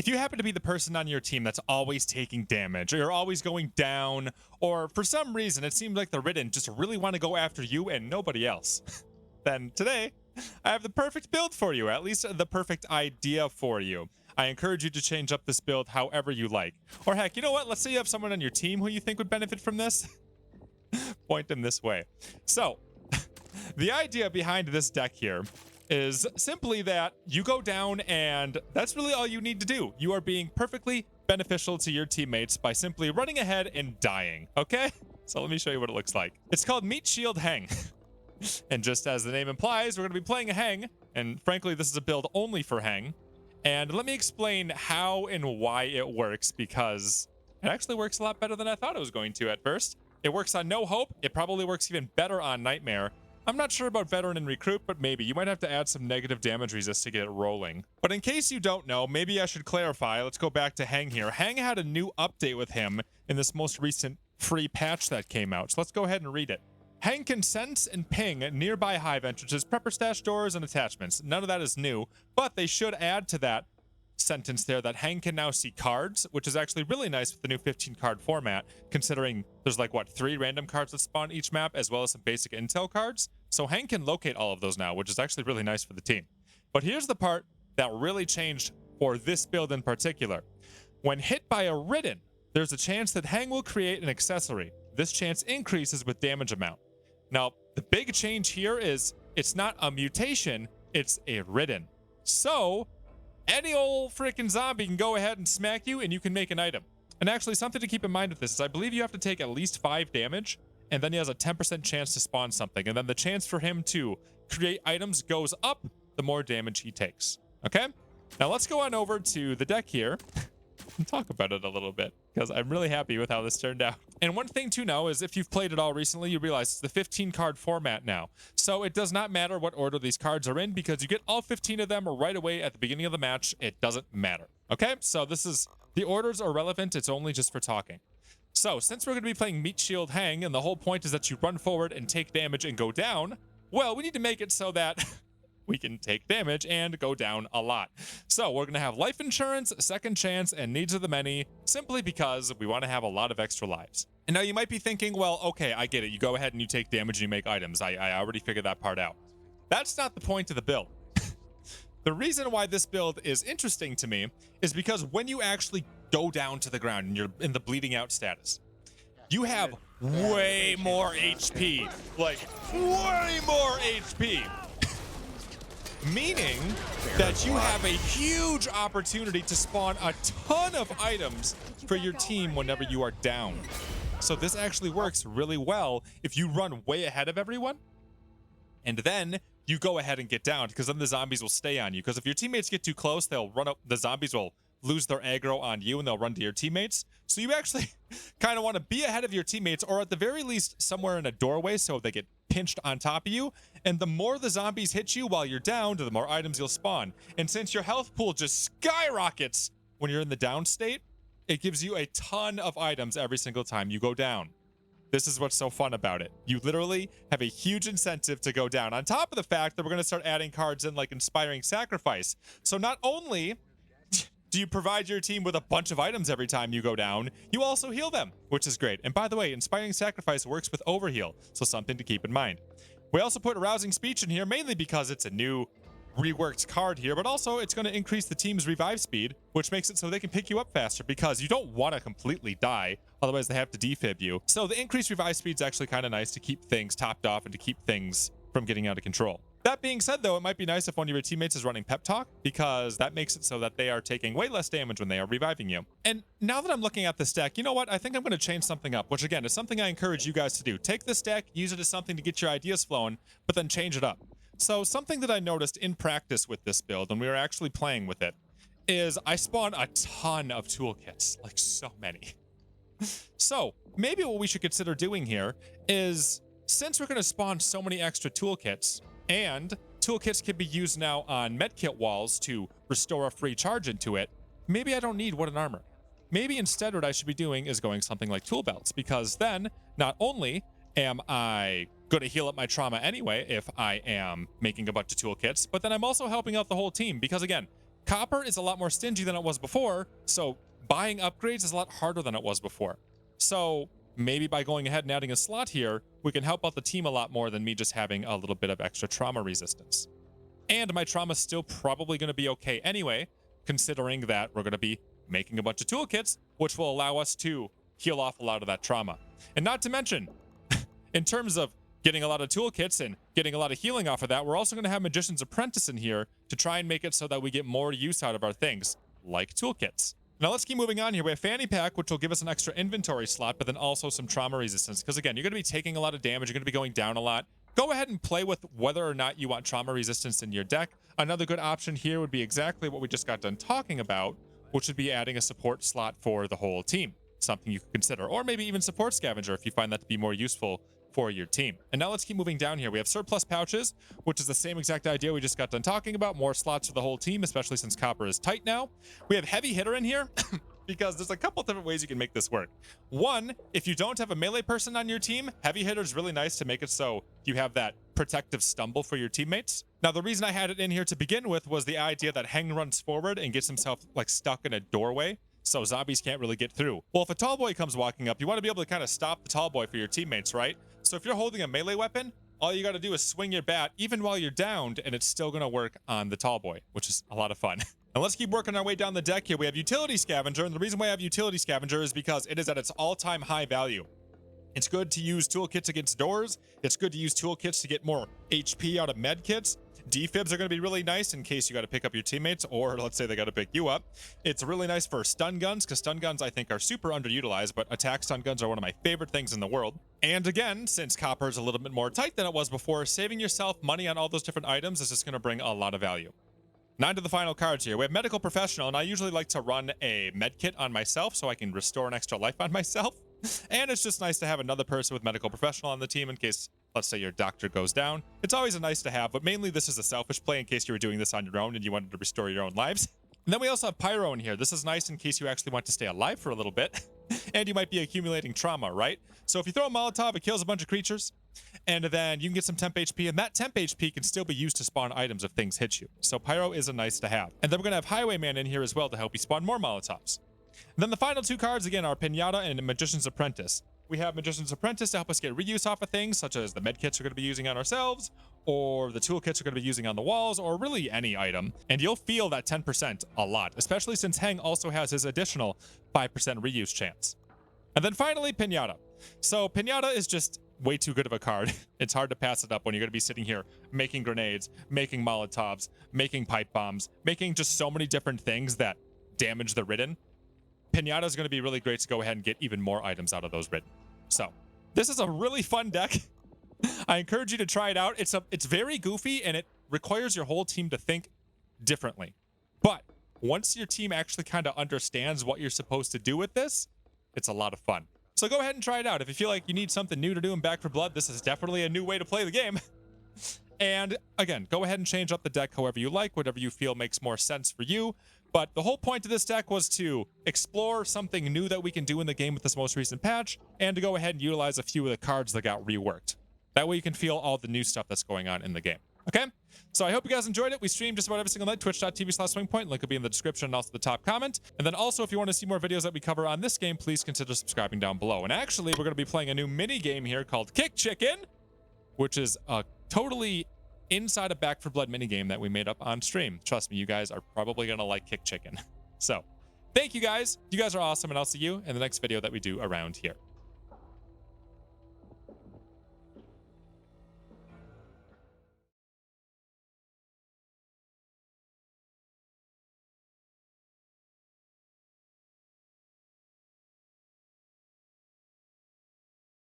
if you happen to be the person on your team that's always taking damage, or you're always going down, or for some reason it seems like the Ridden just really want to go after you and nobody else, then today I have the perfect build for you, at least the perfect idea for you. I encourage you to change up this build however you like. Or heck, you know what? Let's say you have someone on your team who you think would benefit from this. Point them this way. So, the idea behind this deck here is simply that you go down and that's really all you need to do. You are being perfectly beneficial to your teammates by simply running ahead and dying, okay? So let me show you what it looks like. It's called Meat Shield Heng. And just as the name implies, we're going to be playing a Heng, and frankly, this is a build only for Heng. And let me explain how and why it works, because it actually works a lot better than I thought it was going to at first. It works on No Hope. It probably works even better on Nightmare. I'm not sure about Veteran and Recruit, but maybe. You might have to add some negative damage resist to get it rolling. But in case you don't know, maybe I should clarify. Let's go back to Heng here. Heng had a new update with him in this most recent free patch that came out. So let's go ahead and read it. Heng can sense and ping nearby hive entrances, prepper stash doors, and attachments. None of that is new, but they should add to that sentence there that Heng can now see cards, which is actually really nice with the new 15 card format, considering there's like, what, 3 random cards that spawn each map, as well as some basic intel cards. So Heng can locate all of those now, which is actually really nice for the team. But here's the part that really changed for this build in particular. When hit by a Ridden, there's a chance that Heng will create an accessory. This chance increases with damage amount. Now, the big change here is it's not a mutation, it's a Ridden. So, any old freaking zombie can go ahead and smack you and you can make an item. And actually, something to keep in mind with this is I believe you have to take at least 5 damage, and then he has a 10% chance to spawn something. And then the chance for him to create items goes up the more damage he takes. Okay? Now let's go on over to the deck here and talk about it a little bit, because I'm really happy with how this turned out. And one thing to know is if you've played it all recently, you realize it's the 15 card format now. So it does not matter what order these cards are in, because you get all 15 of them right away at the beginning of the match. It doesn't matter. Okay? So this is, the orders are relevant. It's only just for talking. So since we're going to be playing Meat Shield Heng, and the whole point is that you run forward and take damage and go down, well, we need to make it so that we can take damage and go down a lot. So we're going to have life insurance, second chance, and needs of the many, simply because we want to have a lot of extra lives. And now you might be thinking, well, okay, I get it. You go ahead and you take damage and you make items. I already figured that part out. That's not the point of the build. The reason why this build is interesting to me is because when you actually go down to the ground and you're in the bleeding out status, you have way more HP. Like, way more HP. Meaning that you have a huge opportunity to spawn a ton of items for your team whenever you are down. So this actually works really well if you run way ahead of everyone, and then you go ahead and get down, because then the zombies will stay on you. Because if your teammates get too close, they'll run up, the zombies will lose their aggro on you and they'll run to your teammates. So you actually kind of want to be ahead of your teammates, or at the very least somewhere in a doorway so they get pinched on top of you. And the more the zombies hit you while you're down, the more items you'll spawn. And since your health pool just skyrockets when you're in the down state, it gives you a ton of items every single time you go down. This is what's so fun about it. You literally have a huge incentive to go down, on top of the fact that we're going to start adding cards in like Inspiring Sacrifice. So not only do you provide your team with a bunch of items every time you go down, you also heal them, which is great. And by the way, Inspiring Sacrifice works with Overheal, so something to keep in mind. We also put Arousing Speech in here, mainly because it's a new reworked card here, but also it's going to increase the team's revive speed, which makes it so they can pick you up faster, because you don't want to completely die, otherwise they have to defib you. So the increased revive speed is actually kind of nice to keep things topped off and to keep things from getting out of control. That being said, though, it might be nice if one of your teammates is running Pep Talk, because that makes it so that they are taking way less damage when they are reviving you. And now that I'm looking at this deck, you know what? I think I'm going to change something up, which again is something I encourage you guys to do. Take this deck, use it as something to get your ideas flowing, but then change it up. So something that I noticed in practice with this build, when we were actually playing with it, is I spawn a ton of toolkits, like so many. So maybe what we should consider doing here is, since we're going to spawn so many extra toolkits, and toolkits can be used now on medkit walls to restore a free charge into it, maybe I don't need wooden armor. Maybe instead what I should be doing is going something like tool belts, because then not only am I going to heal up my trauma anyway if I am making a bunch of toolkits, but then I'm also helping out the whole team, because again, Copper is a lot more stingy than it was before, so buying upgrades is a lot harder than it was before. So maybe by going ahead and adding a slot here, we can help out the team a lot more than me just having a little bit of extra trauma resistance. And my trauma's still probably going to be okay anyway, considering that we're going to be making a bunch of toolkits, which will allow us to heal off a lot of that trauma. And not to mention, in terms of getting a lot of toolkits and getting a lot of healing off of that, we're also going to have Magician's Apprentice in here to try and make it so that we get more use out of our things, like toolkits. Now let's keep moving on here. We have Fanny Pack, which will give us an extra inventory slot, but then also some trauma resistance. Because again, you're going to be taking a lot of damage. You're going to be going down a lot. Go ahead and play with whether or not you want trauma resistance in your deck. Another good option here would be exactly what we just got done talking about, which would be adding a support slot for the whole team. Something you could consider. Or maybe even support scavenger if you find that to be more useful for your team. And now let's keep moving down here. We have surplus pouches, which is the same exact idea we just got done talking about. More slots for the whole team, especially since copper is tight now. We have heavy hitter in here because there's a couple different ways you can make this work. One, if you don't have a melee person on your team, heavy hitter is really nice to make it so you have that protective stumble for your teammates. Now, the reason I had it in here to begin with was the idea that Heng runs forward and gets himself like stuck in a doorway, so zombies can't really get through. Well, if a tall boy comes walking up, you want to be able to kind of stop the tall boy for your teammates, right? So if you're holding a melee weapon, all you got to do is swing your bat even while you're downed, and it's still going to work on the tall boy, which is a lot of fun. And let's keep working our way down the deck here. We have Utility Scavenger, and the reason why I have Utility Scavenger is because it is at its all-time high value. It's good to use toolkits against doors. It's good to use toolkits to get more HP out of med kits. Defibs are going to be really nice in case you got to pick up your teammates, or let's say they got to pick you up. It's really nice for stun guns, because stun guns I think are super underutilized, but attack stun guns are one of my favorite things in the world. And again, since copper is a little bit more tight than it was before, saving yourself money on all those different items is just going to bring a lot of value. Now to the final cards here. We have Medical Professional, and I usually like to run a med kit on myself so I can restore an extra life on myself. And it's just nice to have another person with Medical Professional on the team in case, let's say, your doctor goes down. It's always a nice to have, but mainly this is a selfish play in case you were doing this on your own and you wanted to restore your own lives. And then we also have Pyro in here. This is nice in case you actually want to stay alive for a little bit. And you might be accumulating trauma, right? So if you throw a Molotov, it kills a bunch of creatures. And then you can get some temp HP, and that temp HP can still be used to spawn items if things hit you. So Pyro is a nice to have. And then we're going to have Highwayman in here as well to help you spawn more Molotovs. And then the final two cards, again, are Pinata and Magician's Apprentice. We have Magician's Apprentice to help us get reuse off of things, such as the medkits we're going to be using on ourselves, or the toolkits we're going to be using on the walls, or really any item. And you'll feel that 10% a lot, especially since Heng also has his additional 5% reuse chance. And then finally, Pinata. So Pinata is just way too good of a card. It's hard to pass it up when you're going to be sitting here making grenades, making Molotovs, making pipe bombs, making just so many different things that damage the Ridden. Pinata is going to be really great to go ahead and get even more items out of those Ridden. So this is a really fun deck. I encourage you to try it out. It's very goofy, and it requires your whole team to think differently. But once your team actually kind of understands what you're supposed to do with this, it's a lot of fun. So go ahead and try it out. If you feel like you need something new to do in Back for Blood, this is definitely a new way to play the game. And again, go ahead and change up the deck however you like, whatever you feel makes more sense for you. But the whole point of this deck was to explore something new that we can do in the game with this most recent patch, and to go ahead and utilize a few of the cards that got reworked. That way you can feel all the new stuff that's going on in the game. Okay? So I hope you guys enjoyed it. We stream just about every single night, twitch.tv/SwingPoynt. Link will be in the description and also the top comment. And then also, if you want to see more videos that we cover on this game, please consider subscribing down below. And actually, we're going to be playing a new mini game here called Kick Chicken, which is a totally inside a Back for Blood mini game that we made up on stream. Trust me, you guys are probably going to like Kick Chicken. So thank you guys. You guys are awesome, and I'll see you in the next video that we do around here.